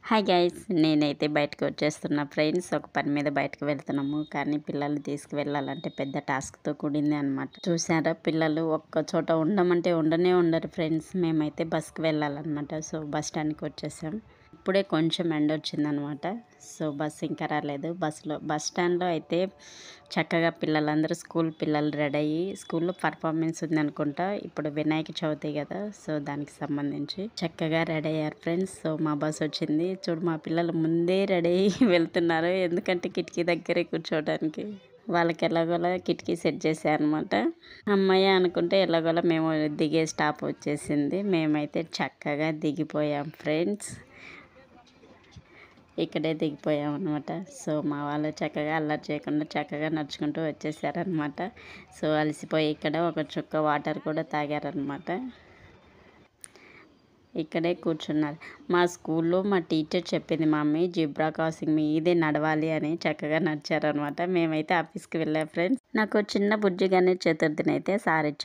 Hi guys, నేనైతే బయటకు వచ్చేస్తున్నా ఫ్రెండ్స్. ఒక పని మీద బయటకు వెళ్తున్నాము, కానీ పిల్లల్ని తీసుకువెళ్ళాలంటే పెద్ద టాస్క్తో కూడింది అనమాట. చూసారా, పిల్లలు ఒక్క చోట ఉండమంటే ఉండనే ఉండరు ఫ్రెండ్స్. మేమైతే బస్కి వెళ్ళాలన్నమాట. సో బస్ స్టాండ్కి వచ్చేసాం. ఇప్పుడే కొంచెం ఎండ వచ్చిందనమాట. సో బస్ ఇంకా రాలేదు. బస్ స్టాండ్లో అయితే చక్కగా పిల్లలందరూ స్కూల్ పిల్లలు రెడీ అయ్యి, స్కూల్లో పర్ఫార్మెన్స్ ఉంది అనుకుంటా. ఇప్పుడు వినాయక చవితి కదా, సో దానికి సంబంధించి చక్కగా రెడీ అయ్యారు ఫ్రెండ్స్. సో మా బస్ వచ్చింది. చూడు, మా పిల్లలు ముందే రెడీ అయ్యి వెళ్తున్నారు, ఎందుకంటే కిటికీ దగ్గరే కూర్చోవడానికి. వాళ్ళకి ఎలాగోలా కిటికీ సెట్ చేసాయి అనమాట. అమ్మాయి అనుకుంటే ఎలాగోలా మేము దిగే స్టాప్ వచ్చేసింది. మేమైతే చక్కగా దిగిపోయాం ఫ్రెండ్స్. ఇక్కడే దిగిపోయాం అనమాట. సో మా వాళ్ళు చక్కగా అల్లరి చేయకుండా చక్కగా నడుచుకుంటూ వచ్చేసారనమాట. సో అలసిపోయి ఇక్కడ ఒక చుక్క వాటర్ కూడా తాగారనమాట. ఇక్కడే కూర్చున్నారు. మా స్కూల్లో మా టీచర్ చెప్పింది, మమ్మీ జిబ్రా క్రాసింగ్ మీదే నడవాలి అని. చక్కగా నడిచారనమాట. మేమైతే ఆఫీస్కి వెళ్ళాం ఫ్రెండ్స్. నాకు చిన్న బుజ్జి గణేష్ చతుర్థిని అయితే సార్ ఇచ్చారు.